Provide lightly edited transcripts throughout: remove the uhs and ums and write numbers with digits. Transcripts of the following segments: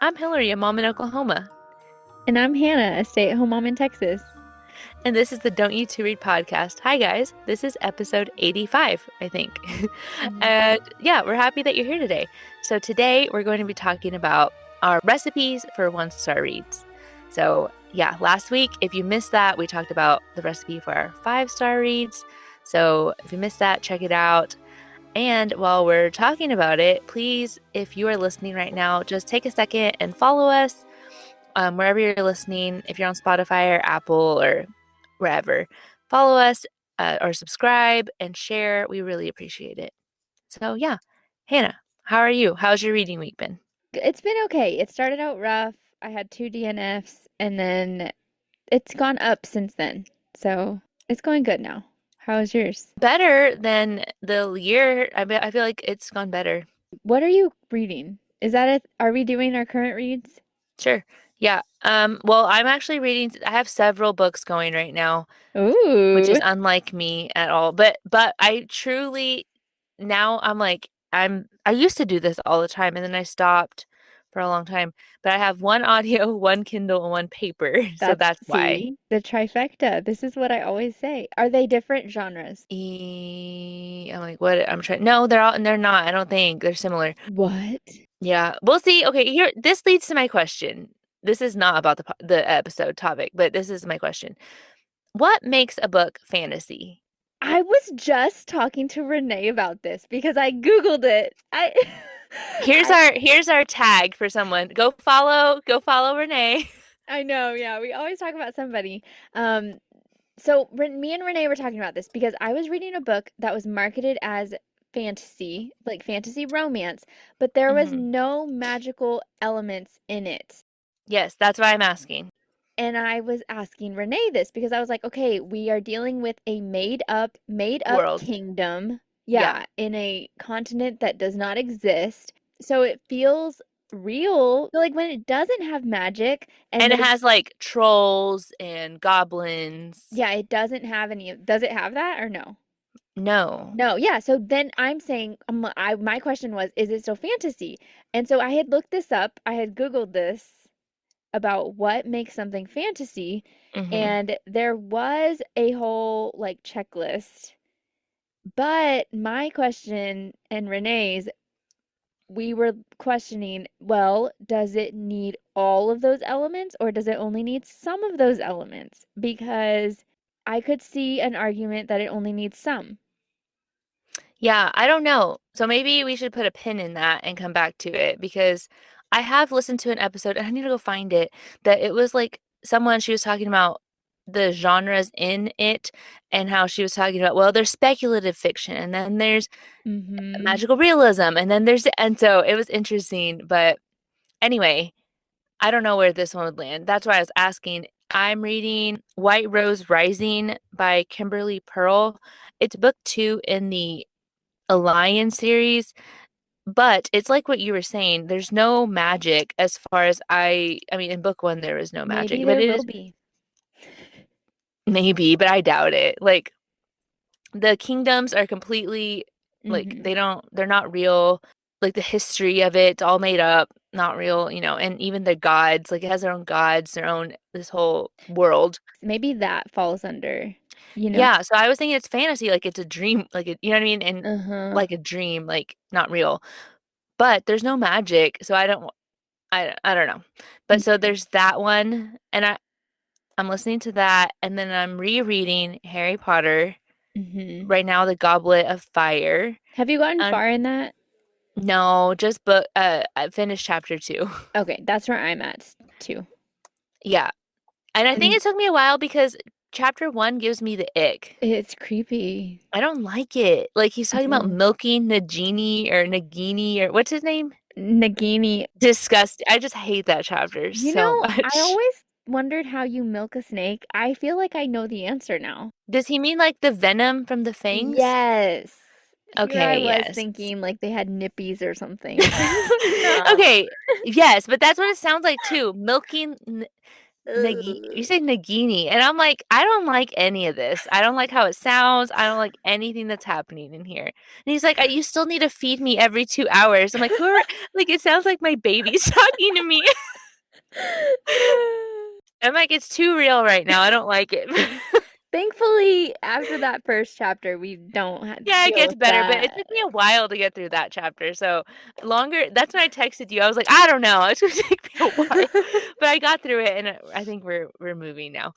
I'm Hilary, a mom in Oklahoma, And I'm Hannah, a stay-at-home mom in Texas. and this is the Don't You Two Read podcast. Hi, guys. This is episode 85, I think. Mhm. And yeah, we're happy that you're here today. So, today we're going to be talking about our recipes for 1-star reads. So, yeah, last week, if you missed that, we talked about the recipe for our 5-star reads. So, if you missed that, check it out. And while we're talking about it, please, if you are listening right now, just take a second and follow us wherever you're listening. If you're on Spotify or Apple or wherever, follow us or subscribe and share. We really appreciate it. So, yeah, Hannah, how are you? How's your reading week been? It's been okay. It started out rough. I had 2 DNFs, and then it's gone up since then. So it's going good now. How's yours? Better than the year. I feel like it's gone better. What are you reading? Is that it? Are we doing our current reads? Sure. Yeah. Well, I'm actually reading, I have several books going right now, which is Ooh. unlike me at all. But I truly now I'm like I used to do this all the time and then I stopped for a long time. But I have one audio, one Kindle, and one paper. So That's, that's why. see, the trifecta. This is what I always say. Are they different genres? I'm like, what I'm trying. No, they're not. I don't think they're similar. What? Yeah. We'll see. Okay, here this leads to my question. This is not about the episode topic, but this is my question. What makes a book fantasy? I was just talking to Renee about this because I Googled it. Here's I our tag for someone. Go follow Renee. I know, yeah. We always talk about somebody. Um, so me and Renee were talking about this because I was reading a book that was marketed as fantasy, like fantasy romance, but there was Hmm. no magical elements in it. Yes, that's why I'm asking. And I was asking Renee this because I was like, okay, we are dealing with a made up World. kingdom. Yeah. Yeah, in a continent that does not exist. So it feels real. So like when it doesn't have magic and And it there's has like trolls and goblins. yeah, it doesn't have any does it have that or no? No. No, yeah. So then I'm saying, my question was, is it still fantasy? And so I had looked this up. I had Googled this about what makes something fantasy, Hmm. and there was a whole like checklist. But my question and Renee's, we were questioning, well, does it need all of those elements or does it only need some of those elements? Because I could see an argument that it only needs some. Yeah, I don't know. So maybe we should put a pin in that and come back to it because I have listened to an episode and I need to go find it that it was like someone she was talking about the genres in it and how she was talking about, well, there's speculative fiction and then there's Mm-hmm. magical realism and then there's and so it was interesting, but anyway, I don't know where this one would land. That's why I was asking. I'm reading White Rose Rising by Kimberly Pearl. It's book 2 in the Alliance series, but it's like what you were saying. There's no magic as far as I mean, in book 1 there was no Maybe magic, but there it will is be. maybe, but I doubt it. Like the kingdoms are completely like Mm-hmm. they're not real. Like the history of it, it's all made up, not real, and even the gods, like it has their own gods, their own this whole world. Maybe that falls under, you know? Yeah, so I was thinking it's fantasy, like it's a dream, like you know what I mean? And Uh-huh. like a dream, like not real. But there's no magic, so I don't know. But so Mhm. there's that one, and I'm listening to that, and then I'm rereading Harry Potter Mhm. right now, The Goblet of Fire. Have you gotten Um, far in that? no, just book. I finished chapter 2. Okay, that's where I'm at too. Yeah, and I think And it took me a while because chapter 1 gives me the ick. it's creepy. I don't like it. Like he's talking about No. milking Nagini or Nagini or what's his name? Nagini. Disgusting. I just hate that chapter You so know, I much. always wondered how you milk a snake. I feel like I know the answer now. Does he mean like the venom from the fangs? Yes. Here I Okay, was yes. thinking like they had nippies or something. No. Okay, yes, but that's what it sounds like too. Milking You say Nagini, and I'm like, I don't like any of this. I don't like how it sounds. I don't like anything that's happening in here. And he's like, you still need to feed me every 2 hours. I'm like, who are like? It sounds like my baby's talking to me. I'm like, it's too real right now. I don't like it. Thankfully, after that first chapter, we don't have to Yeah, it deal gets with better, but it that. took me a while to get through that chapter. So longer. That's when I texted you. I was like, I don't know. It's gonna take me a while, but I got through it, and I think we're moving now.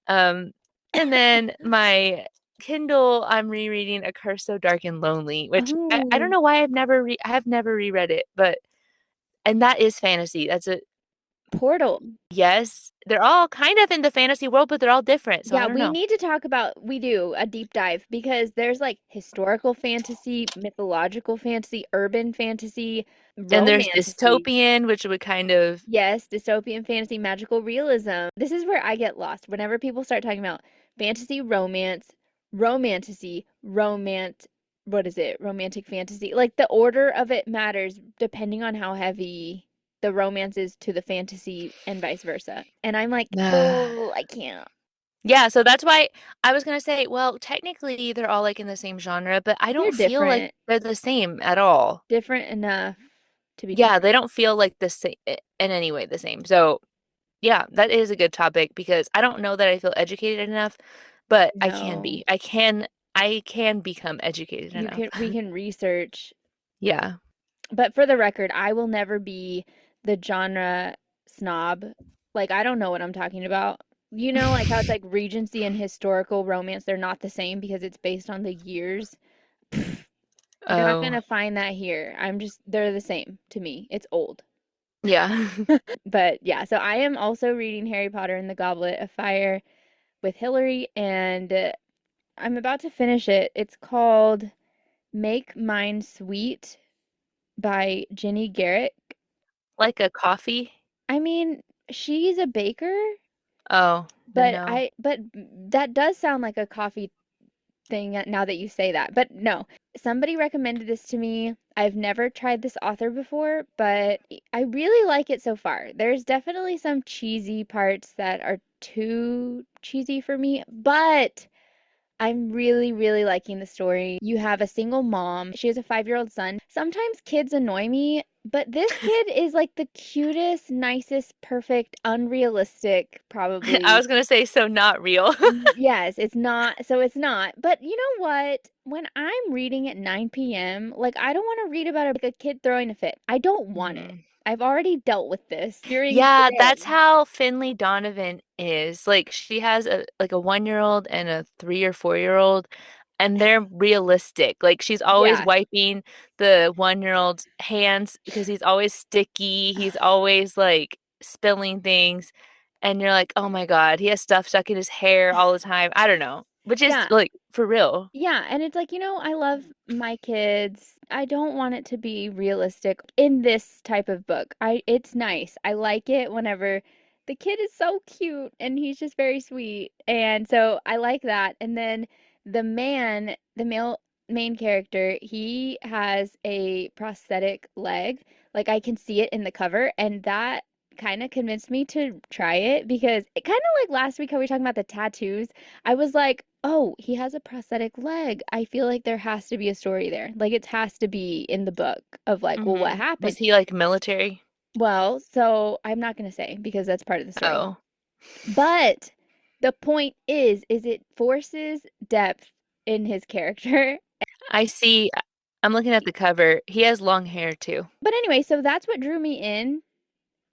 Um, and then my Kindle, I'm rereading A Curse So Dark and Lonely, which I don't Oh, know why I have never reread it, but and that is fantasy. That's a Portal. yes. They're all kind of in the fantasy world, but they're all different. So I Yeah, don't we know. need to talk about, we do a deep dive because there's like historical fantasy, mythological fantasy, urban fantasy, And there's romantasy. dystopian, which would kind of Yes, dystopian fantasy, magical realism. This is where I get lost. Whenever people start talking about fantasy, romance, romantasy, what is it? Romantic fantasy. Like the order of it matters depending on how heavy the romance is to the fantasy and vice versa. And I'm like, oh, I can't. yeah, so that's why I was gonna say, well, technically they're all like in the same genre, but I They're don't feel like they're the same at all. different enough to be Yeah, they different. don't feel like the same in any way the same. So yeah, that is a good topic because I don't know that I feel educated enough, but I can No, be. I can become educated enough. we can research. Yeah. But for the record, I will never be the genre snob. Like, I don't know what I'm talking about. You know, like how it's like Regency and historical romance, they're not the same because it's based on the years. You're not Oh, gonna find that here. They're the same to me. It's old. yeah. But yeah, so I am also reading Harry Potter and the Goblet of Fire with Hilary, and I'm about to finish it. It's called Make Mine Sweet by Jenny Garrick. Like a coffee? I mean, she's a baker, Oh, then no. but that does sound like a coffee thing now that you say that. But no, somebody recommended this to me. I've never tried this author before, but I really like it so far. There's definitely some cheesy parts that are too cheesy for me, but I'm really, really liking the story. You have a single mom. She has a 5-year-old son. Sometimes kids annoy me, but this kid is like the cutest, nicest, perfect, unrealistic, I probably. was gonna say so not real. Yes, it's not. So it's not. But you know what? When I'm reading at 9 p.m., like I don't want to read about like a kid throwing a fit. I don't want it. Mhm. I've already dealt with this during the Yeah, day. that's how Finley Donovan is. Like she has a 1-year-old and a 3 or 4-year-old, and they're realistic. Like she's always Yeah. wiping the 1-year-old's hands because he's always sticky. He's always like spilling things, and you're like, "Oh my God, he has stuff stuck in his hair all the time." I don't know, which is Yeah. like for real. Yeah, and it's like, I love my kids. I don't want it to be realistic in this type of book. It's nice. I like it whenever the kid is so cute and he's just very sweet. And so I like that. And then the male main character, he has a prosthetic leg. Like I can see it in the cover, and that kind of convinced me to try it because it kind of like last week how we were talking about the tattoos. I was like, "Oh, he has a prosthetic leg. I feel like there has to be a story there. Like it has to be in the book of like, well, what Was happened?" he like military? Well, so I'm not going to say because that's part of the story. Oh, But the point is it forces depth in his character. I see. I'm looking at the cover. He has long hair too. But anyway, so that's what drew me in,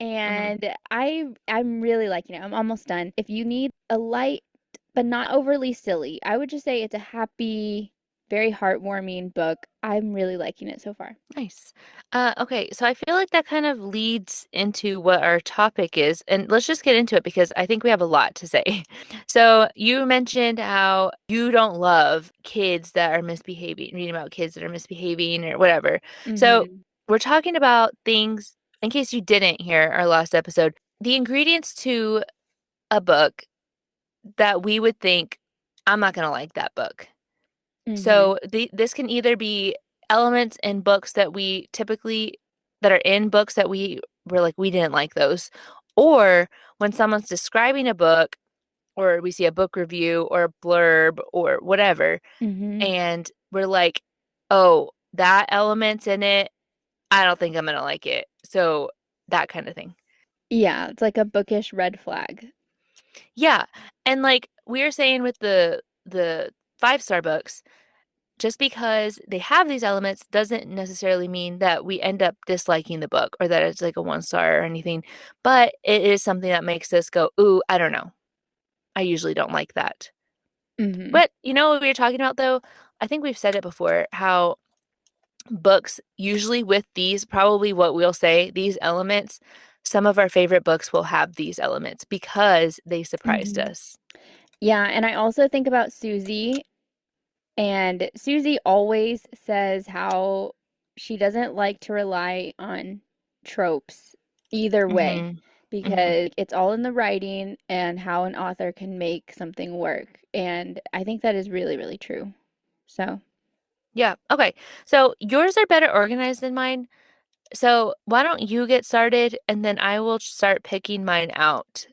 Hmm. and I'm really liking it. I'm almost done. If you need a light but not overly silly, I would just say it's a happy, very heartwarming book. I'm really liking it so far. Nice. Okay, so I feel like that kind of leads into what our topic is, and let's just get into it because I think we have a lot to say. So you mentioned how you don't love kids that are misbehaving, reading about kids that are misbehaving or whatever. So Mhm. we're talking about things, in case you didn't hear our last episode, the ingredients to a book that we would think, I'm not going to like that book. Mhm. So this can either be elements in books that we typically that are in books that we were like we didn't like those, Or when someone's describing a book, or we see a book review or a blurb or whatever, Mm-hmm. and we're like, oh, that element's in it. I don't think I'm gonna like it. So that kind of thing. Yeah, it's like a bookish red flag. Yeah. And like we were saying with the 5-star books, just because they have these elements doesn't necessarily mean that we end up disliking the book or that it's like a 1-star or anything. But it is something that makes us go, ooh, I don't know. I usually don't like that. Mm-hmm. But you know what we were talking about though? I think we've said it before, how books, usually with these, probably what we'll say, these elements, some of our favorite books will have these elements because they surprised Mm-hmm. us. Yeah, and I also think about Susie, and Susie always says how she doesn't like to rely on tropes either way Hmm. Hmm. because it's all in the writing and how an author can make something work. And I think that is really, really true. So, Yeah. Okay. So yours are better organized than mine. So why don't you get started and then I will start picking mine out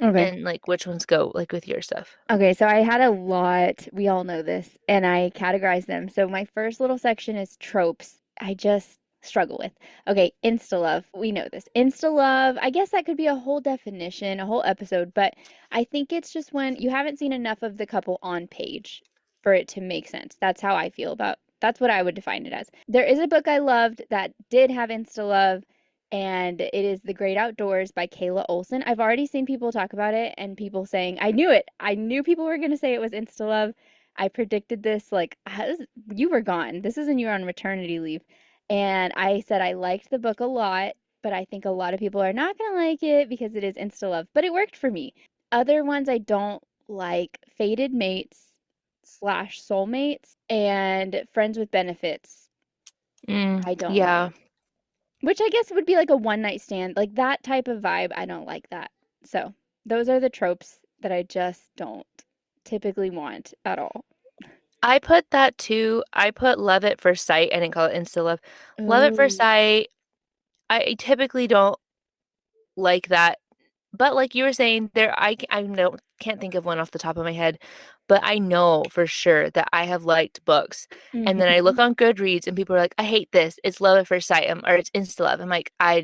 okay. and like which ones go like with your stuff. Okay, so I had a lot, we all know this, and I categorized them. So my first little section is tropes. I just struggle with. Okay, insta love. We know this. Insta love, I guess that could be a whole definition, a whole episode, but I think it's just when you haven't seen enough of the couple on page for it to make sense. That's how I feel about. That's what I would define it as. There is a book I loved that did have insta love, and it is The Great Outdoors by Kayla Olson. I've already seen people talk about it and people saying, I knew it. I knew people were going to say it was insta love. I predicted this like you were gone. This is when you were on maternity leave. And I said I liked the book a lot, but I think a lot of people are not going to like it because it is insta love. But it worked for me. Other ones I don't like, Fated Mates slash Soulmates and Friends with Benefits. I don't Yeah. like. Which I guess would be like a one night stand, like that type of vibe. I don't like that. So, those are the tropes that I just don't typically want at all. I put that too. I put love at first sight. I didn't call it insta love. Love at first Oh. sight. I typically don't like that. But like you were saying, I don't can't think of one off the top of my head, but I know for sure that I have liked books. And then I Mhm. look on Goodreads and people are like, I hate this. It's love at first sight, or it's insta love. I'm like, I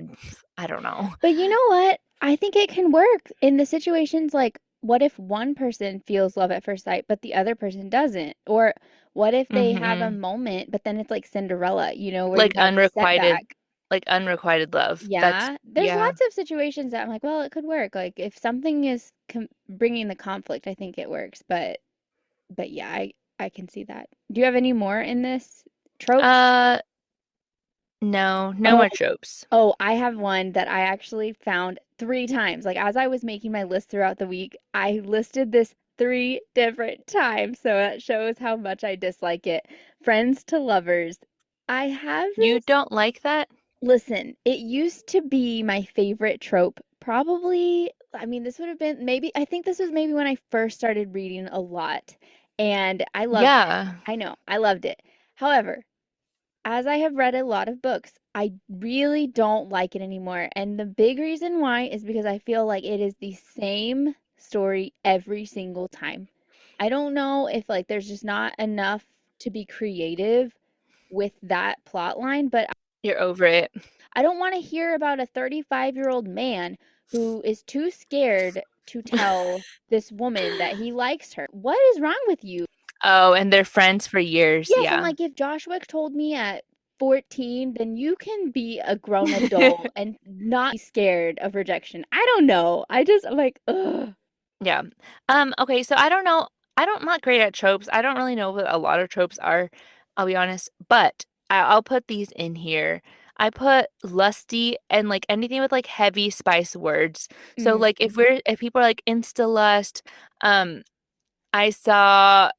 don't know. But you know what? I think it can work in the situations like what if one person feels love at first sight, but the other person doesn't? Or what if they have a Hmm. moment, but then it's like Cinderella, where you Like have the unrequited, setback? like unrequited love. That's Yeah, there's yeah. lots of situations that I'm like, well, it could work. Like if something is bringing the conflict, I think it works. But yeah, I can see that. Do you have any more in this tropes? Uh, no, no Oh, more tropes. oh, I have one that I actually found three times. Like as I was making my list throughout the week, I listed this three different times. So that shows how much I dislike it. Friends to lovers. I have You this. don't like that? Listen, it used to be my favorite trope. Probably, I mean, this would have been maybe, I think this was maybe when I first started reading a lot, and I loved it. Yeah. I know, I loved it. However, as I have read a lot of books, I really don't like it anymore. And the big reason why is because I feel like it is the same story every single time. I don't know if like there's just not enough to be creative with that plot line, but You're over it. I don't want to hear about a 35-year-old man who is too scared to tell this woman that he likes her. What is wrong with you? Oh, and they're friends for years. Yes, I'm Yeah. like, if Joshua told me at 14, then you can be a grown adult and not be scared of rejection. I don't know. I'm like, ugh. Yeah. Okay, so I don't know. I'm not great at tropes. I don't really know what a lot of tropes are, I'll be honest, but I'll put these in here. I put lusty and like anything with like heavy spice words. So Mm, like if people are like insta lust, um, I saw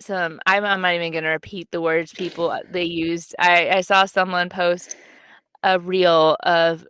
some I'm not even gonna repeat the words people they used. I saw someone post a reel of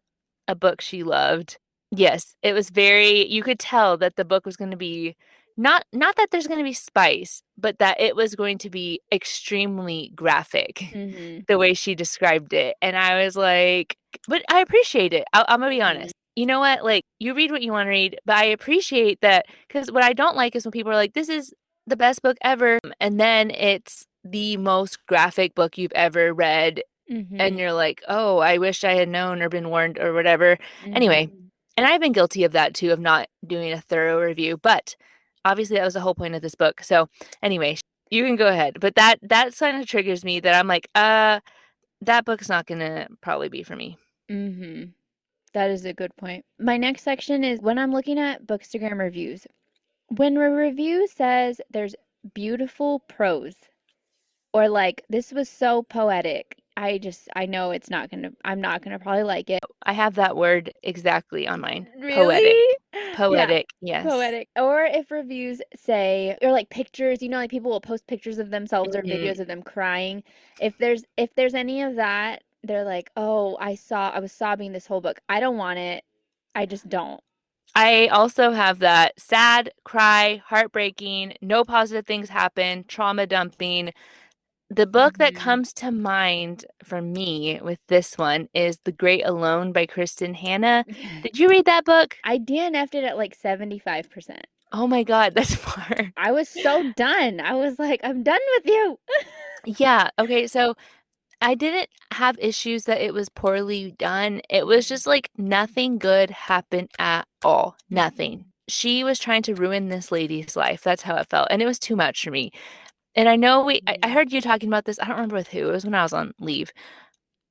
a book she loved. Yes, it was very, you could tell that the book was going to be not that there's going to be spice, but that it was going to be extremely graphic mm-hmm, the way she described it. And I was like, but I appreciate it. I'm gonna be mm-hmm. honest. you know what? Like, you read what you want to read, but I appreciate that because what I don't like is when people are like, this is the best book ever. And then it's the most graphic book you've ever read. And Mhm. you're like, oh, I wish I had known or been warned or whatever. Anyway, Mhm. and I've been guilty of that too, of not doing a thorough review, but obviously that was the whole point of this book. So anyway, you can go ahead. But that kind of triggers me that I'm like, that book's not gonna probably be for me. Mhm. That is a good point. My next section is when I'm looking at Bookstagram reviews. When a review says there's beautiful prose or like this was so poetic, I know I'm not gonna probably like it. I have that word exactly on mine. Poetic. Really? Yeah, Poetic, yes. poetic. Or if reviews say, or like pictures, like people will post pictures of themselves or Mhm. videos of them crying. If there's any of that, they're like, "Oh, I was sobbing this whole book. I don't want it. I just don't." I also have that sad, cry, heartbreaking, no positive things happen, trauma dumping. The book that Mhm. comes to mind for me with this one is The Great Alone by Kristen Hannah. Did you read that book? I DNF'd it at like 75%. Oh my God, that's far. I was so done. I was like, "I'm done with you." Yeah, okay, so I didn't have issues that it was poorly done. It was just like nothing good happened at all. Nothing. Mhm. She was trying to ruin this lady's life. That's how it felt. And it was too much for me. And I know I Mhm. heard you talking about this. I don't remember with who. It was when I was on leave.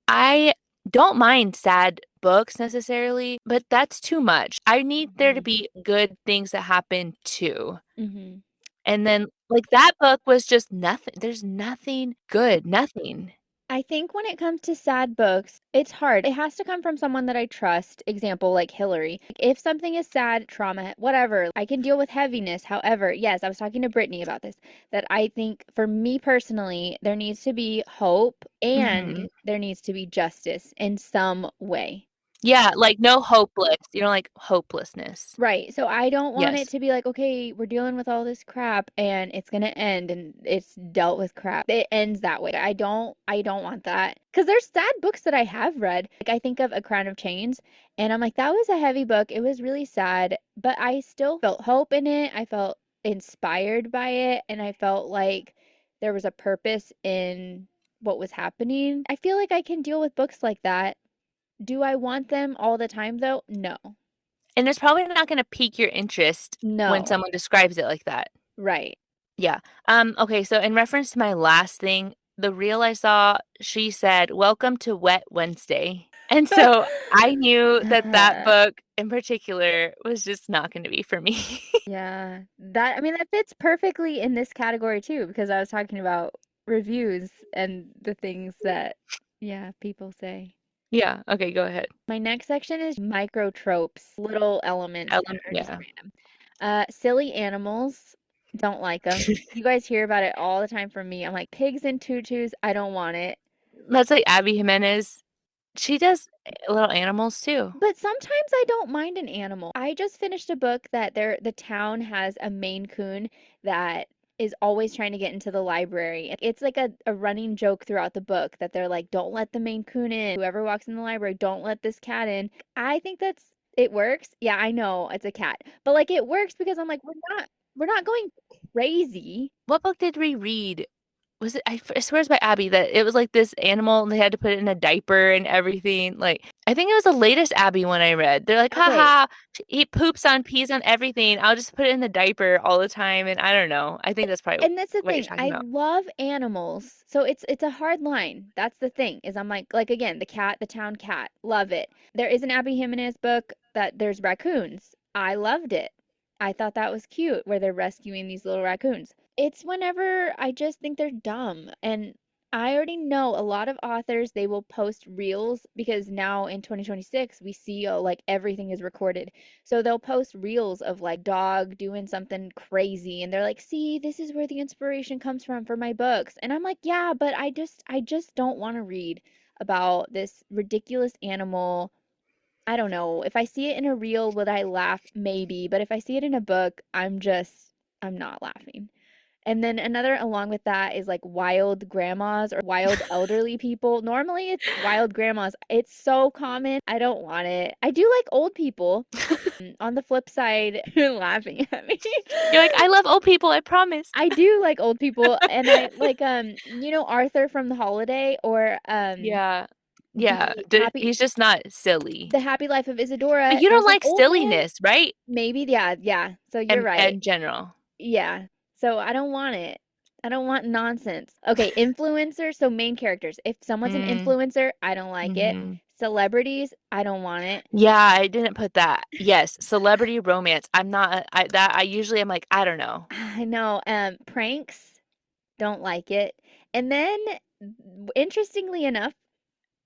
I don't mind sad books necessarily, but that's too much. I need there to Mhm. be good things that happen too. Mhm. And then, like, that book was just nothing. There's nothing good, nothing. I think when it comes to sad books, it's hard. It has to come from someone that I trust. Example, like Hilary. If something is sad, trauma, whatever, I can deal with heaviness. However, yes, I was talking to Brittany about this, that I think for me personally, there needs to be hope Hmm. and there needs to be justice in some way. Yeah, like no hopeless. You know, like hopelessness. Right. So I don't want it Yes. to be like, okay, we're dealing with all this crap and it's going to end and it's dealt with crap. It ends that way. I don't want that. Cuz there's sad books that I have read. Like I think of A Crown of Chains and I'm like that was a heavy book. It was really sad, but I still felt hope in it. I felt inspired by it and I felt like there was a purpose in what was happening. I feel like I can deal with books like that. Do I want them all the time though? No. And it's probably not going to pique your interest when No. someone describes it like that. Right. Yeah. Okay, so in reference to my last thing, the reel I saw, she said, "Welcome to Wet Wednesday." And so I knew that that book in particular was just not going to be for me. Yeah, that I mean that fits perfectly in this category too because I was talking about reviews and the things that yeah, people say. Yeah, okay, go ahead. My next section is micro tropes, little elements that are just Yeah. random. Silly animals, don't like them. You guys hear about it all the time from me. I'm like pigs and tutus, I don't want it. That's like Abby Jimenez. She does little animals too. But sometimes I don't mind an animal. I just finished a book that the town has a Maine Coon that is always trying to get into the library. It's like a running joke throughout the book that they're like, don't let the Maine Coon in. Whoever walks in the library, don't let this cat in. I think it works. Yeah, I know it's a cat. But like it works because I'm like, we're not going crazy. What book did we read? Was it, I swear it's by Abby, that it was like this animal and they had to put it in a diaper and everything. Like, I think it was the latest Abby one I read. They're like, Okay, haha, he poops on, pees on everything. I'll just put it in the diaper all the time. And I don't know. I think that's probably and that's the what you're thing. talking I about. love animals. So it's a hard line. That's the thing. Is I'm like again, the cat, the town cat. Love it. There is an Abby Jimenez book that there's raccoons. I loved it. I thought that was cute where they're rescuing these little raccoons. It's whenever I just think they're dumb and I already know a lot of authors they will post reels because now in 2026 we see like everything is recorded. So they'll post reels of like dog doing something crazy and they're like, "See, this is where the inspiration comes from for my books." And I'm like, "Yeah, but I just don't want to read about this ridiculous animal." I don't know. If I see it in a reel, would I laugh? Maybe, but if I see it in a book, I'm not laughing. And then another along with that is like wild grandmas or wild elderly people. Normally it's wild grandmas. It's so common. I don't want it. I do like old people. On the flip side, you're laughing at me. You're like, I love old people, I promise. I do like old people and I like Arthur from The Holiday or Yeah. Yeah. He's just not silly. The Happy Life of But Isadora. you don't There's an like old man. silliness, right? Maybe, yeah, yeah. So you're right. And general. Yeah. So I don't want it. I don't want nonsense. Okay, influencers, so main characters. If someone's an Mm, influencer, I don't like it. hmm Celebrities, I don't want it. Yeah, I didn't put that. Yes, celebrity romance. I'm not I usually am like, I don't know. I know. Pranks, don't like it. And then, interestingly enough,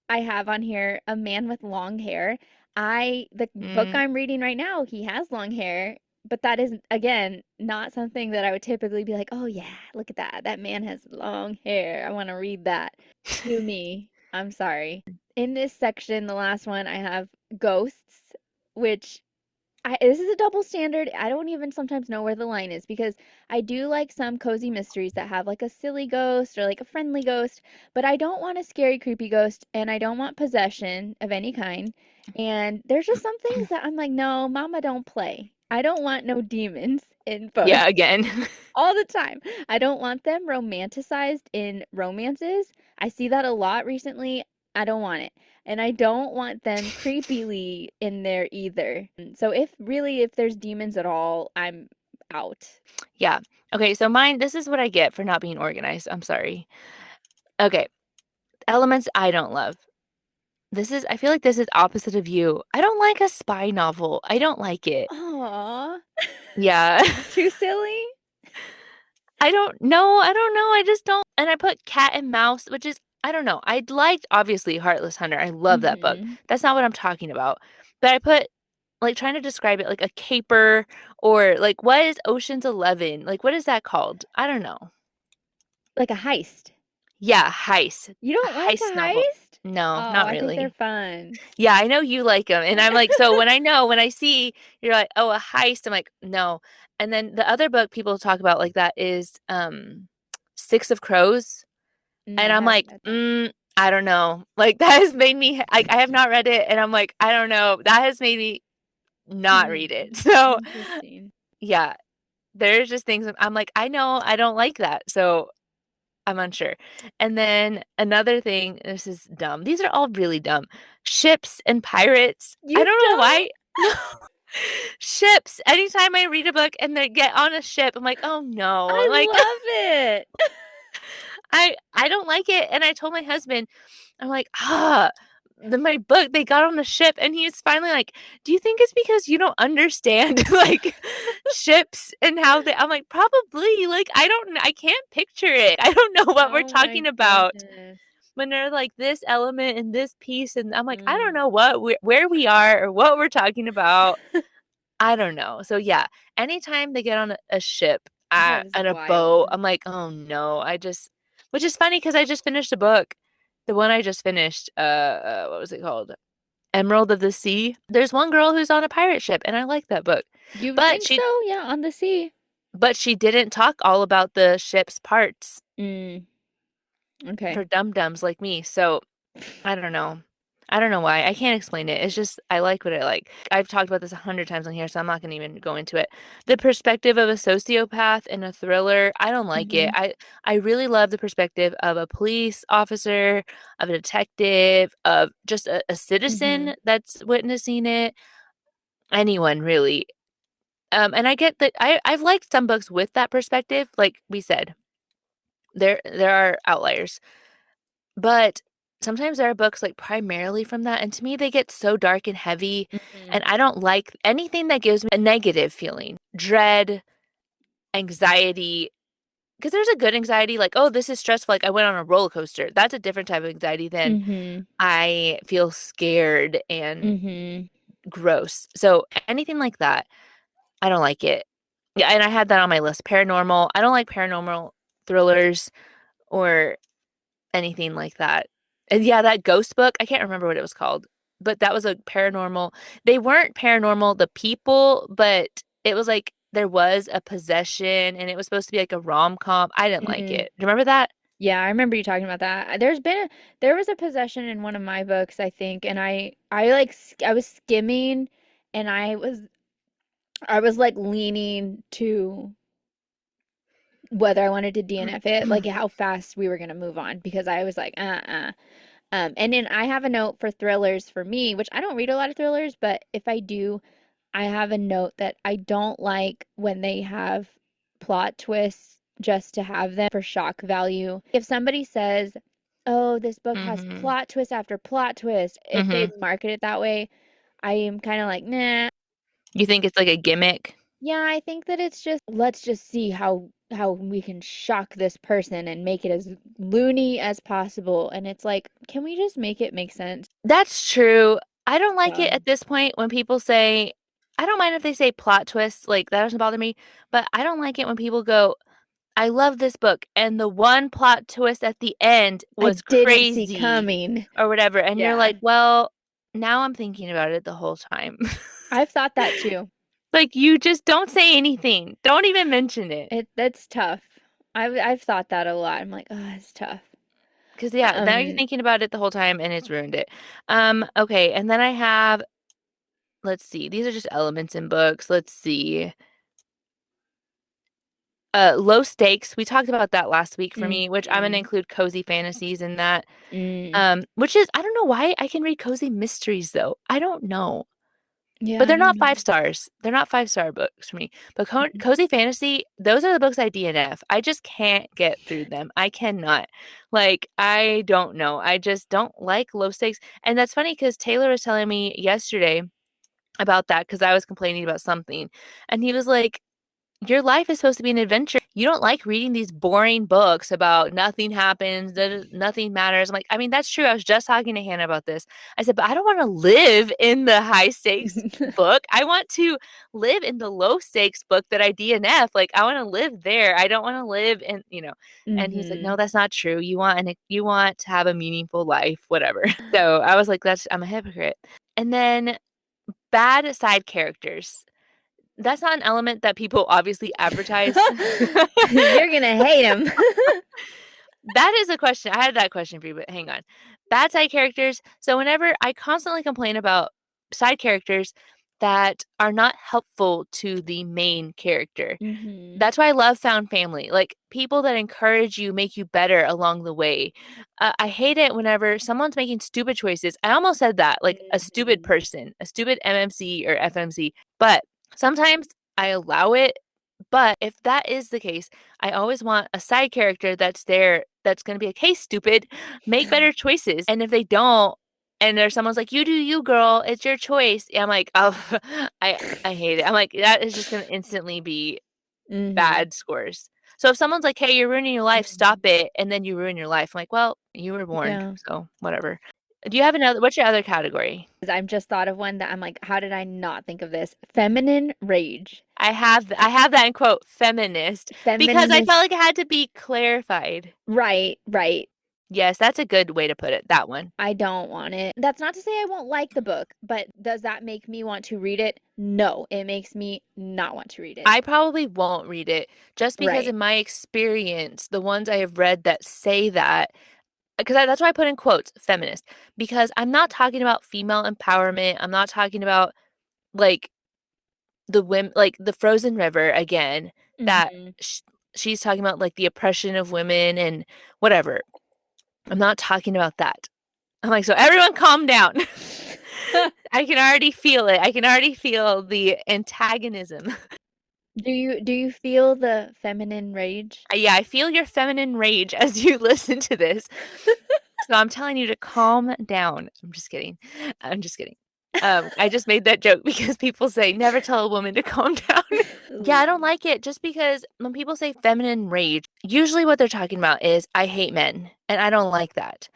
I have on here a man with long hair. The book Mm, I'm reading right now, he has long hair, but that is, again, not something that I would typically be like, oh yeah, look at that. That man has long hair. I want to read that. To me, I'm sorry. In this section, the last one, I have ghosts, which this is a double standard. I don't even sometimes know where the line is because I do like some cozy mysteries that have like a silly ghost or like a friendly ghost, but I don't want a scary, creepy ghost and I don't want possession of any kind. And there's just some things that I'm like, no, mama, don't play. I don't want no demons in books yeah, again. all the time. I don't want them romanticized in romances. I see that a lot recently. I don't want it. And I don't want them creepily in there either. So if there's demons at all, I'm out. Yeah. Okay, so mine, this is what I get for not being organized. I'm sorry. Okay, elements I don't love. I feel like this is opposite of you. I don't like a spy novel. I don't like it. Aw, Yeah. too silly? I don't know. I don't know. I just don't. And I put cat and mouse, which is, I don't know. I liked, obviously, Heartless Hunter. I love that book. Mm-hmm. That's not what I'm talking about. But I put, like, trying to describe it like a caper or, like, what is Ocean's 11? Like, what is that called? I don't know. Like a heist. Yeah, heist. You A don't like heist a novel. heist? No, Oh, not I think they're really. fun. Yeah, I know you like them. And I'm like, so when I see you're like, oh, a heist, I'm like, no. And then the other book people talk about like that is Six of Crows. And I I'm haven't like, read that. I don't know. Like that has made me like I have not read it and I'm like, I don't know. That has made me not read it. Hmm. So Interesting. yeah, there's just things I'm like, I know I don't like that. So I'm unsure. And then another thing, this is dumb. These are all really dumb. Ships and pirates. I You don't know don't? why. No. Ships. Anytime I read a book and they get on a ship, I'm like, oh no. I Like love it. I don't like it. And I told my husband, I'm like, my book, they got on the ship and he's finally like, do you think it's because you don't understand like ships and how they I'm like, probably like I can't picture it. I don't know what we're Oh my talking about goodness. when they're like this element and this piece and I'm like, I don't Mm. know where we are or what we're talking about. I don't know. So yeah, anytime they get on a ship That is and a wild. boat, I'm like, oh no, which is funny because I just finished a book. The one I just finished, what was it called? Emerald of the Sea. There's one girl who's on a pirate ship, and I like that book. You would But think so? Yeah, on the sea. she didn't talk all about the ship's parts Mm, okay. for dum-dums like me. So I don't know. I don't know why. I can't explain it. It's just I like what I like. I've talked about this 100 times on here, so I'm not going to even go into it. The perspective of a sociopath in a thriller, I don't like it. Mhm. I really love the perspective of a police officer, of a detective, of just a citizen Mhm. that's witnessing it. Anyone really. And I get that I've liked some books with that perspective, like we said. There are outliers. But sometimes there are books like primarily from that, and to me they get so dark and heavy, Mhm. and I don't like anything that gives me a negative feeling. Dread, anxiety, because there's a good anxiety like, oh, this is stressful, like I went on a roller coaster. That's a different type of anxiety than Mhm. I feel scared and Mhm. gross. So anything like that, I don't like it. Yeah, and I had that on my list. Paranormal. I don't like paranormal thrillers or anything like that. And yeah, that ghost book, I can't remember what it was called, but that was a paranormal. They weren't paranormal, the people, but it was like there was a possession and it was supposed to be like a rom-com. I didn't like Mm, it. Do you remember that? yeah, I remember you talking about that. There was a possession in one of my books, I think, and I was skimming and I was like leaning to whether I wanted to DNF it, like how fast we were gonna move on because I was like, and then I have a note for thrillers for me, which I don't read a lot of thrillers, but if I do, I have a note that I don't like when they have plot twists just to have them for shock value. If somebody says, "Oh, this book has Mm-hmm. plot twist after plot twist," if they Mm-hmm. market it that way, I am kind of like, nah. You think it's like a gimmick? Yeah, I think that it's just let's just see how we can shock this person and make it as loony as possible. And it's like, can we just make it make sense? That's true. I don't like Yeah. it at this point when people say, I don't mind if they say plot twists, like that doesn't bother me, but I don't like it when people go, I love this book, and the one plot twist at the end I was didn't see crazy coming. or whatever. And you're Yeah. like, well, now I'm thinking about it the whole time. I've thought that too. Like, you just don't say anything. Don't even mention it. That's tough. I've thought that a lot. I'm like, oh, it's tough. Because, yeah, now you're Um, thinking about it the whole time and it's ruined it. Okay. And then I have, let's see, these are just elements in books. Let's see. Low stakes. We talked about that last week for me, which I'm gonna mhm, include cozy fantasies in that. mm, Which is I don't know why I can read cozy mysteries though. I don't know. But yeah, I they're don't not know. 5 stars. They're not 5-star books for me. But Mhm, cozy fantasy, those are the books I DNF. I just can't get through them. I cannot. Like, I don't know. I just don't like low stakes. And that's funny because Taylor was telling me yesterday about that because I was complaining about something. And he was like, your life is supposed to be an adventure. You don't like reading these boring books about nothing happens, nothing matters. I'm like, I mean, that's true. I was just talking to Hannah about this. I said, but I don't want to live in the high stakes book. I want to live in the low stakes book that I DNF. Like, I want to live there. I don't want to live in. And he's like, no, mhm. that's not true. You want to have a meaningful life, whatever. So I was like, I'm a hypocrite. And then bad side characters. That's not an element that people obviously advertise. You're gonna hate him. That is a question. I had that question for you, but hang on. Bad side characters. So whenever I constantly complain about side characters that are not helpful to the main character. Mhm, That's why I love found family. Like people that encourage you, make you better along the way. I hate it whenever someone's making stupid choices. I almost said that, like a stupid mhm, person, a stupid MMC or FMC. But sometimes I allow it. But if that is the case, I always want a side character that's there that's going to be like, hey, stupid, make better choices. And if they don't, and there's someone's like, you do you, girl, it's your choice. I'm like, oh, I hate it. I'm like, that is just going to instantly be mhm. bad scores. So if someone's like, hey, you're ruining your life, stop Mhm. it. And then you ruin your life. I'm like, well, you were warned. Yeah. So whatever. Do you have what's your other category? 'Cause I've just thought of one that I'm like, how did I not think of this? Feminine rage. I have that in quote feminist because I felt Feminist. like it had to be clarified. Right, right. Yes, that's a good way to put it. That one. I don't want it. That's not to say I won't like the book, but does that make me want to read it? No, it makes me not want to read it. I probably won't read it just because Right. in my experience, the ones I have read that say that because that's why I put in quotes feminist because I'm not talking about female empowerment. I'm not talking about like the women like the frozen river again that Mhm. she's talking about like the oppression of women and whatever. I'm not talking about that. I'm like, so everyone calm down. I can already feel it. I can already feel the antagonism. Do you feel the feminine rage? Yeah, I feel your feminine rage as you listen to this. So I'm telling you to calm down. I'm just kidding. I'm just kidding. I just made that joke because people say never tell a woman to calm down. Yeah, I don't like it just because when people say feminine rage, usually what they're talking about is I hate men and I don't like that.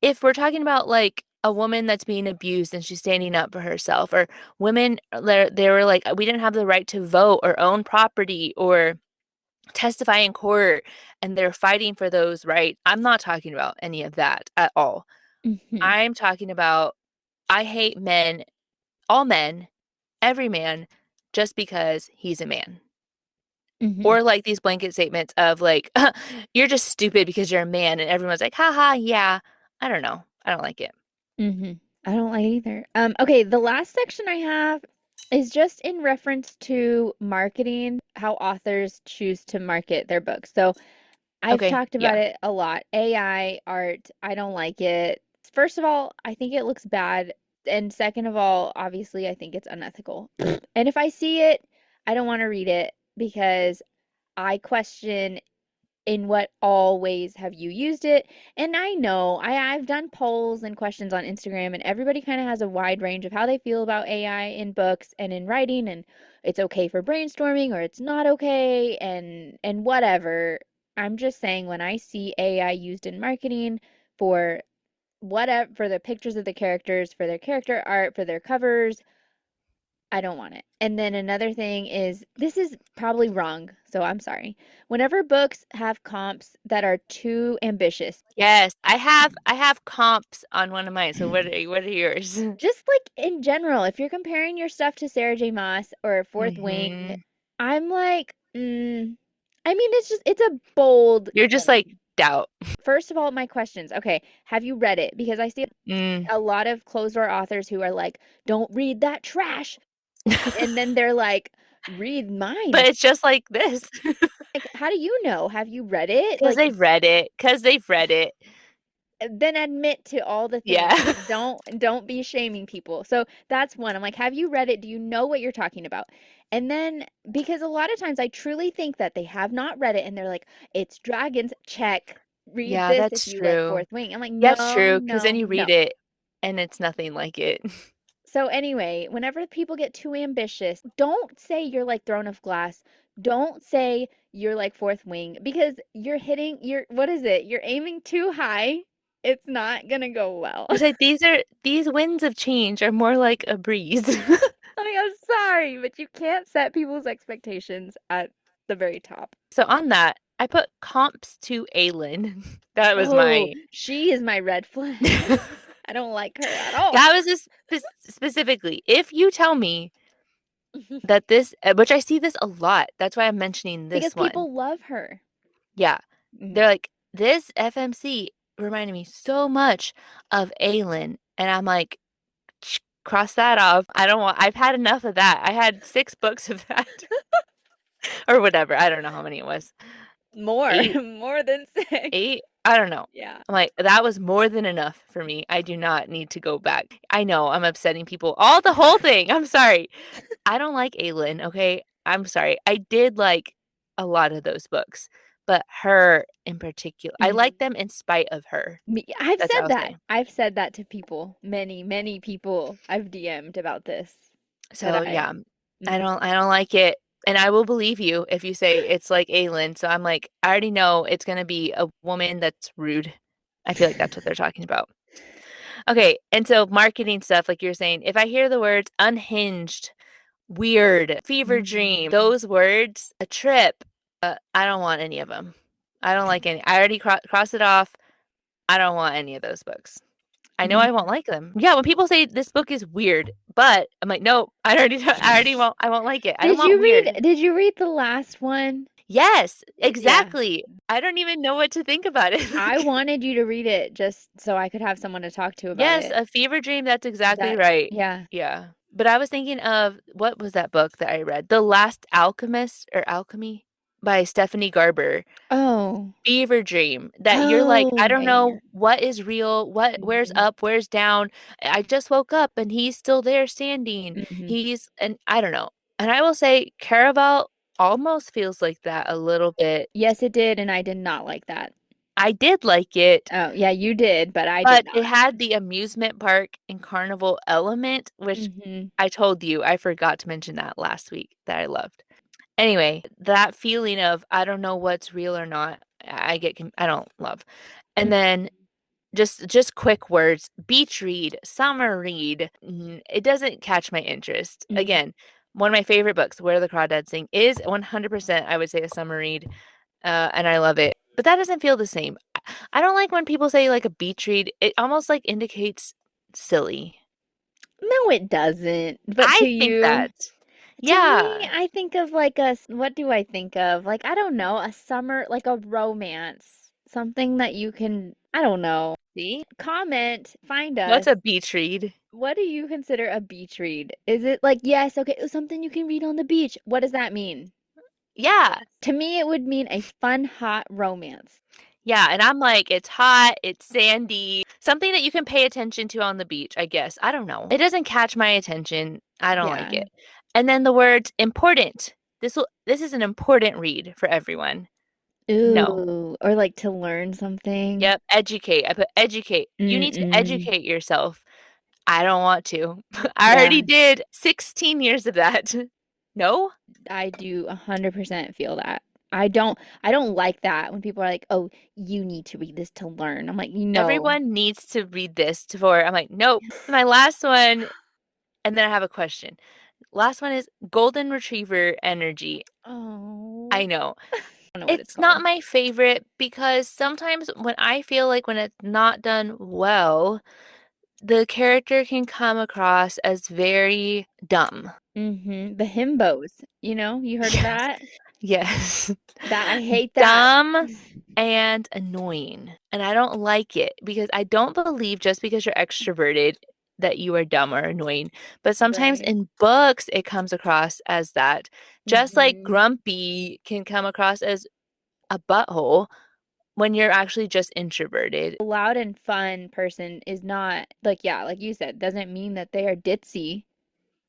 If we're talking about like a woman that's being abused and she's standing up for herself or women they were like we didn't have the right to vote or own property or testify in court and they're fighting for those rights. I'm not talking about any of that at all. Mhm. I'm talking about I hate men, all men, every man just because he's a man. Mm-hmm. Or like these blanket statements of like, you're just stupid because you're a man, and everyone's like, haha, yeah. I don't know. I don't like it. Mm-hmm. I don't like it either. Okay, the last section I have is just in reference to marketing, how authors choose to market their books. So I've Okay, talked about yeah. it a lot. AI art, I don't like it. First of all, I think it looks bad. And second of all, obviously, I think it's unethical. And if I see it, I don't want to read it because I question in what all ways have you used it? And I know I've done polls and questions on Instagram, and everybody kind of has a wide range of how they feel about AI in books and in writing, and it's okay for brainstorming or it's not okay, and whatever. I'm just saying when I see AI used in marketing for whatever, for the pictures of the characters, for their character art, for their covers, I don't want it. And then another thing is, this is probably wrong, so I'm sorry. Whenever books have comps that are too ambitious, Yes, I have comps on one of mine. So what are yours? just like in general, if you're comparing your stuff to Sarah J. Maas or Fourth Wing, Hmm. I'm like, I mean, it's a bold You're just like claim. doubt. First of all, my questions. Okay, have you read it? Because I see Mm. a lot of closed door authors who are like, don't read that trash. And then they're like, read mine. But it's just like this. Like, how do you know? Have you read it? Because Like, they've read it. Because they've read it. then admit to all the things. Yeah. Don't be shaming people. So that's one. I'm like, have you read it? Do you know what you're talking about? And then because a lot of times I truly think that they have not read it and they're like, it's dragons, check. Read Yeah, this if that's you like true. Fourth Wing. I'm like, That's no, true. Because then no, you no. read it and it's nothing like it. So anyway, whenever people get too ambitious, don't say you're like Throne of Glass. Don't say you're like Fourth Wing because you're what is it? You're aiming too high. It's not gonna go well. It's like these winds of change are more like a breeze. I'm sorry, but you can't set people's expectations at the very top. So on that, I put comps to Aelin. That was Oh, my she is my red flag. I don't like her at all. that was just specifically. If you tell me that this, which I see this a lot, that's why I'm mentioning Because this one. people love her. Yeah, Mhm. they're like this FMC reminded me so much of Aelin, and I'm like, cross that off. I don't want. I've had enough of that. I had 6 books of that, or whatever. I don't know how many it was. More, 8, more than six. 8. I don't know. Yeah. I'm like, that was more than enough for me. I do not need to go back. I know I'm upsetting people. All the whole thing. I'm sorry. I don't like Aelin, okay? I'm sorry. I did like a lot of those books, but her in particular, I Mhm. like them in spite of her. I've That's what said I'll that. say. I've said that to people. Many, many people I've DM'd about this. That So yeah, I Mhm. don't like it. And I will believe you if you say it's like Aelin. So I'm like, I already know it's gonna be a woman that's rude. I feel like that's what they're talking about. Okay, and so marketing stuff, like you're saying, if I hear the words unhinged, weird, fever dream, Mhm. those words, a trip, I don't want any of them. I don't like any. I already crossed it off. I don't want any of those books. I know I won't Mhm. like them. Yeah, when people say this book is weird, but I'm like, nope, I already won't, I won't like it. I don't want weird. Did you read the last one? Yes, Yeah. exactly. I don't even know what to think about it. I Like, wanted you to read it just so I could have someone to talk to about yes, it. a fever dream. That's exactly That right. yeah. Yeah. But I was thinking of what was that book that I read? The Last Alchemist or Alchemy by Stephanie Garber. Oh. Fever dream that you're like, Oh, I don't yeah, yeah. know what is real, where's Mhm. up, where's down. I just woke up and he's still there standing. Mhm. He's and I don't know. And I will say Caraval almost feels like that a little bit. Yes, it did, and I did not like that. I did like it, Oh, yeah, you did, but I did but it not. had the amusement park and carnival element, which Mhm. I told you I forgot to mention that last week that I loved. Anyway, that feeling of I don't know what's real or not, I don't love. And Mm, then just quick words, beach read, summer read. It doesn't catch my interest. mhm. Again, one of my favorite books, Where the Crawdads Sing, is 100% I would say a summer read, and I love it. But that doesn't feel the same. I don't like when people say like a beach read. It almost like indicates silly. No, it doesn't. But to I think you, that. To me, Yeah. I think of like what do I think of? Like, I don't know, a summer, like a romance. Something that you can, I don't know. See? Comment, find What's us. a beach read? What do you consider a beach read? Is it like, yes, okay, something you can read on the beach? What does that mean? Yeah. To me, it would mean a fun, hot romance. Yeah, and I'm like, it's hot, it's sandy, something that you can pay attention to on the beach, I guess. I don't know. It doesn't catch my attention. I don't like Yeah. it. And then the words important. This is an important read for everyone. No. Ooh, or like to learn something. Yep, educate. I put educate. You need to Mm-mm. educate yourself. I don't want to. I already Yeah, did 16 years of that. No? I do 100% feel that. I don't like that when people are like, "Oh, you need to read this to learn." I'm like, "No." Everyone needs to read this for I'm like, nope. My last one, and then I have a question. Last one is golden retriever energy. I Oh, know. I don't know what it's It's not called. my favorite because sometimes when I feel like when it's not done well, the character can come across as very dumb. The himbos, you heard of Yes. that? Yes. That I hate that. Dumb and annoying. And I don't like it because I don't believe just because you're extroverted that you are dumb or annoying. But sometimes Right. in books, it comes across as that. Just like Mhm. grumpy can come across as a butthole when you're actually just introverted. A loud and fun person is not like, yeah, like you said, doesn't mean that they are ditzy.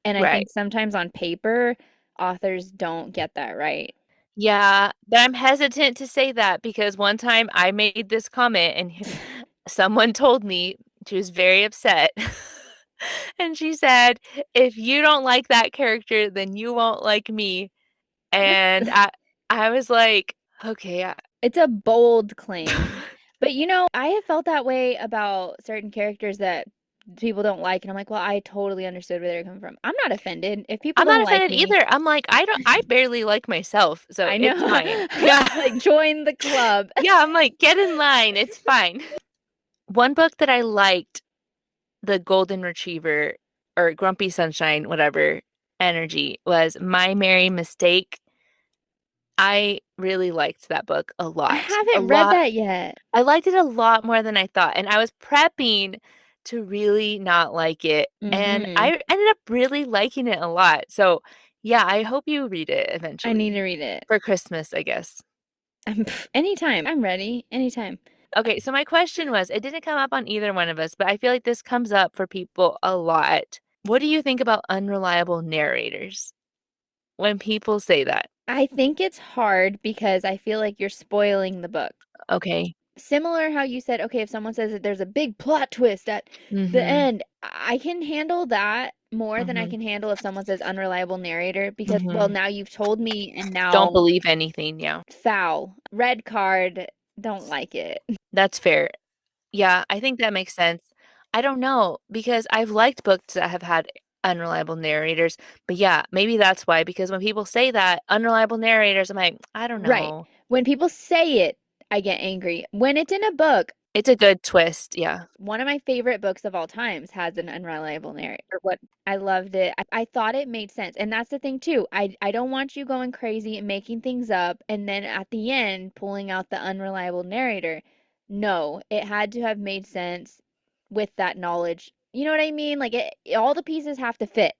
And I Right. think sometimes on paper, authors don't get that right. Yeah, but I'm hesitant to say that because one time I made this comment and someone told me she was very upset. And she said, "If you don't like that character, then you won't like me." And I was like, "Okay, It's a bold claim. But I have felt that way about certain characters that people don't like, and I'm like, well, I totally understood where they're coming from. I'm not offended. If people I'm not don't like offended me, either." I'm like, I barely like myself, so I it's know. fine." Yeah. Like, join the club. Yeah, I'm like, "Get in line. It's fine." One book that I liked, the golden retriever or grumpy sunshine, whatever energy, was My Merry Mistake. I really liked that book a I lot. A haven't read lot. that yet. I liked it a lot more than I thought, and I was prepping to really not like it, and Hmm. I ended up really liking it a lot. So, yeah, I hope you read it I need eventually to read it. for Christmas, I guess. Anytime. I'm ready. Anytime. Okay, so my question was, it didn't come up on either one of us, but I feel like this comes up for people a lot. What do you think about unreliable narrators when people say that? I think it's hard because I feel like you're spoiling the book. Okay. Similar how you said, okay, if someone says that there's a big plot twist at the Mhm. end, I can handle that more than I Mhm. can handle if someone says unreliable narrator because, well, Mhm. now you've told me and Don't now believe anything, yeah. foul. Red card, don't like it. That's fair. Yeah, I think that makes sense. I don't know because I've liked books that have had unreliable narrators, but yeah, maybe that's why because when people say that unreliable narrators, I'm like, I don't Right. know. When people say it, I get angry. When it's in a book, It's a good twist, yeah. one of my favorite books of all times has an unreliable narrator. What I loved it. I thought it made sense. And that's the thing too. I don't want you going crazy and making things up and then at the end pulling out the unreliable narrator. No, it had to have made sense with that knowledge. You know what I mean? Like all the pieces have to fit,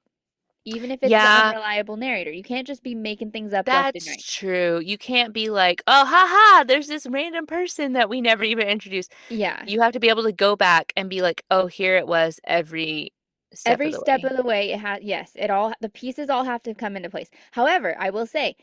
even if it's the Yeah, unreliable narrator. You can't just be making things up left and that's right. true. You can't be like, "Oh, haha, there's this random person that we never even introduced." Yeah. You have to be able to go back and be like, "Oh, here it was every step Every of the step way." of the way, it has, yes, it all, the pieces all have to come into place. However, I will say,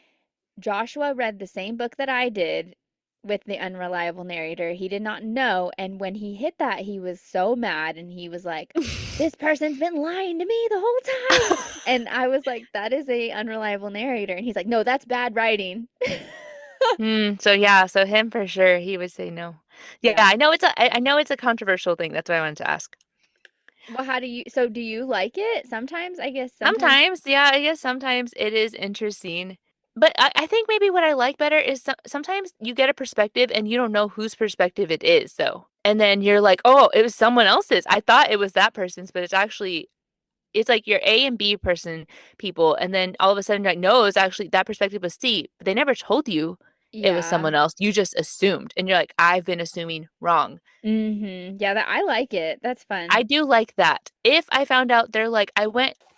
Joshua read the same book that I did with the unreliable narrator. He did not know. And when he hit that, he was so mad and he was like, this person's been lying to me the whole time. And I was like, that is a unreliable narrator. And he's like, no, that's bad writing. So yeah, so him for sure, he would say no. Yeah, Yeah. I know it's a controversial thing. That's why I wanted to ask. Well, so do you like it? Sometimes, I guess sometimes. Sometimes, yeah, I guess sometimes it is interesting. But I think maybe what I like better is sometimes you get a perspective and you don't know whose perspective it is, though. And then you're like, oh, it was someone else's. I thought it was that person's, but it's actually it's like you're A and B person people, and then all of a sudden you're like, no, it's actually that perspective was C, but they never told you it was Yeah. someone else. You just assumed, and you're like, I've been assuming wrong. Yeah, that I like it. That's I fun. do like that. If I found out they're like,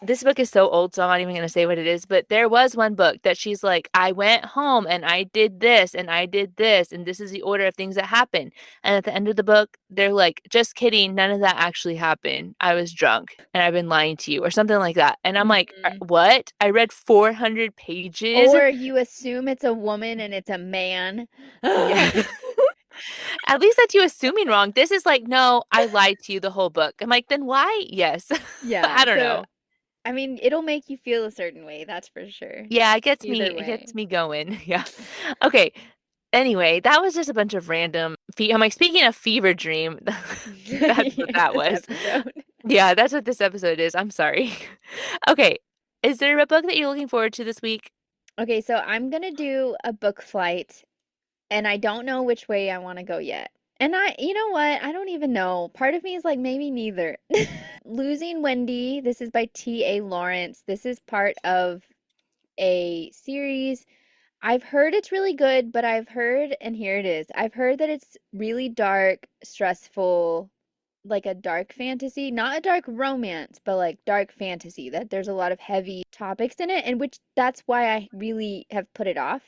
this book is so old, so I'm not even going to say what it is, but there was one book that she's like, I went home and I did this and I did this, and this is the order of things that happened. And at the end of the book, they're like, just kidding, none of that actually happened. I was drunk and I've been lying to you, or something like that. And I'm like, Mhm. what? I read 400 pages. Or you assume it's a woman and it's a man. Yeah. At least that's you assuming wrong. This is like, no, I lied to you the whole book. I'm like, then why? Yes. Yeah, I don't so know. I mean, it'll make you feel a certain way, that's for sure. Yeah, Either it gets way. me going. Yeah. Okay. Anyway, that was just a bunch of random I'm like, speaking of fever dream, that's what that This was. episode. Yeah, that's what this episode is. I'm sorry. Okay. Is there a book that you're looking forward to this week? Okay, so I'm gonna do a book flight, and I don't know which way I want to go yet. And you know what? I don't even know. Part of me is like, maybe neither. Losing Wendy. This is by T.A. Lawrence. This is part of a series. I've heard it's really good, but I've heard, and here it is. I've heard that it's really dark, stressful, like a dark fantasy, not a dark romance, but like dark fantasy, that there's a lot of heavy topics in it, and which that's why I really have put it off,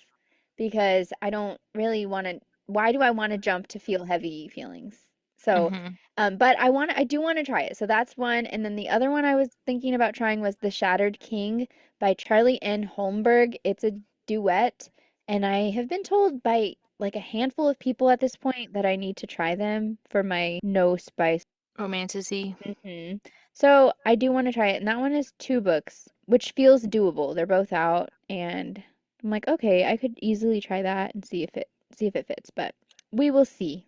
because I don't really want to, why do I want to jump to feel heavy feelings? So, Hmm. but I do want to try it. So that's one. And then the other one I was thinking about trying was The Shattered King by Charlie N. Holmberg. It's a duet, and I have been told by like a handful of people at this point that I need to try them for my no spice. Romantasy. So I do want to try it, and that one is 2 books, which feels doable. They're both out, and I'm like, okay, I could easily try that and see if it fits, but we will see.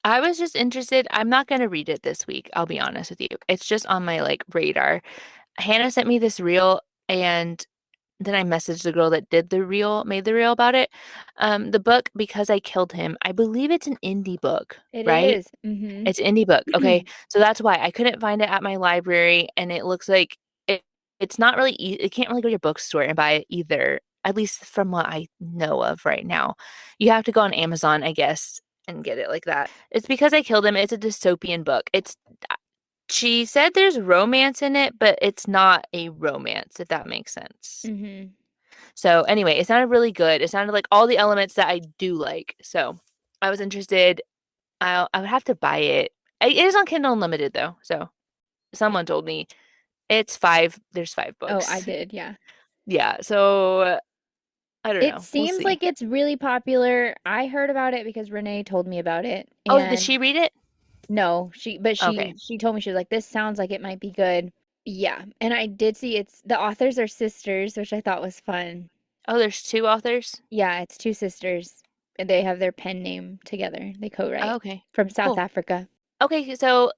I was just interested. I'm not going to read it this week, I'll be honest with you. It's just on my like radar. Hannah sent me this reel, and then I messaged the girl that made the reel about it. The book, Because I Killed Him, I believe it's an indie book, It right? is. Mm-hmm. It's an indie book. Okay. So that's why I couldn't find it at my library, and it looks like it's not really it can't really go to your bookstore and buy it either, at least from what I know of right now. You have to go on Amazon, I guess, and get it like that. It's Because I Killed Him. It's a dystopian book. She said there's romance in it, but it's not a romance, if that makes sense. Mm-hmm. So anyway, it sounded really good. It sounded like all the elements that I do like. So I was interested. I would have to buy it. It is on Kindle Unlimited though. So someone told me there's 5 Oh, I books. did, yeah. Yeah. So I don't It know. We'll seems see. like it's really popular. I heard about it because Renee told me about it. Oh, did And she read it? no, Okay. she told me, she was like, this sounds like it might be good. Yeah. And I did see the authors are sisters, which I thought was fun. Oh, there's 2 authors. Yeah, it's 2 sisters. And they have their pen name together. They Oh, co-write okay. from South Cool. Africa. Okay, so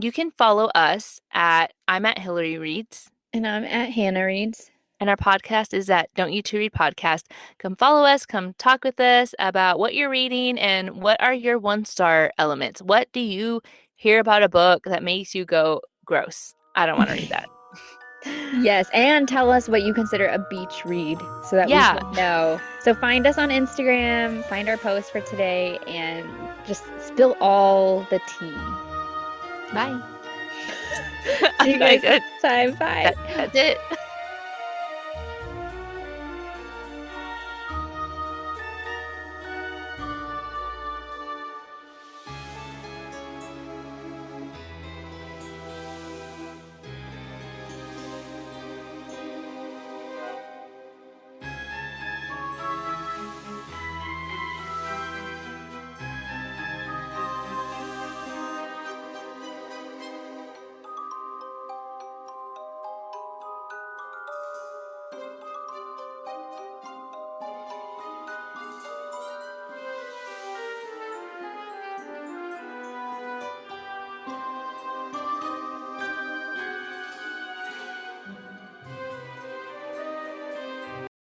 you can follow us I'm at Hilary Reads. And I'm at Hannah Reads. And our podcast is at Don't You Two Read Podcast. Come follow us, come talk with us about what you're reading and what are your 1-star elements. What do you hear about a book that makes you go, gross? I don't want to read that. Yes, and tell us what you consider a beach read so that we Yeah. can know. So find us on Instagram, find our post for today, and just spill all the tea. Bye. See you guys next time. Bye. That's it.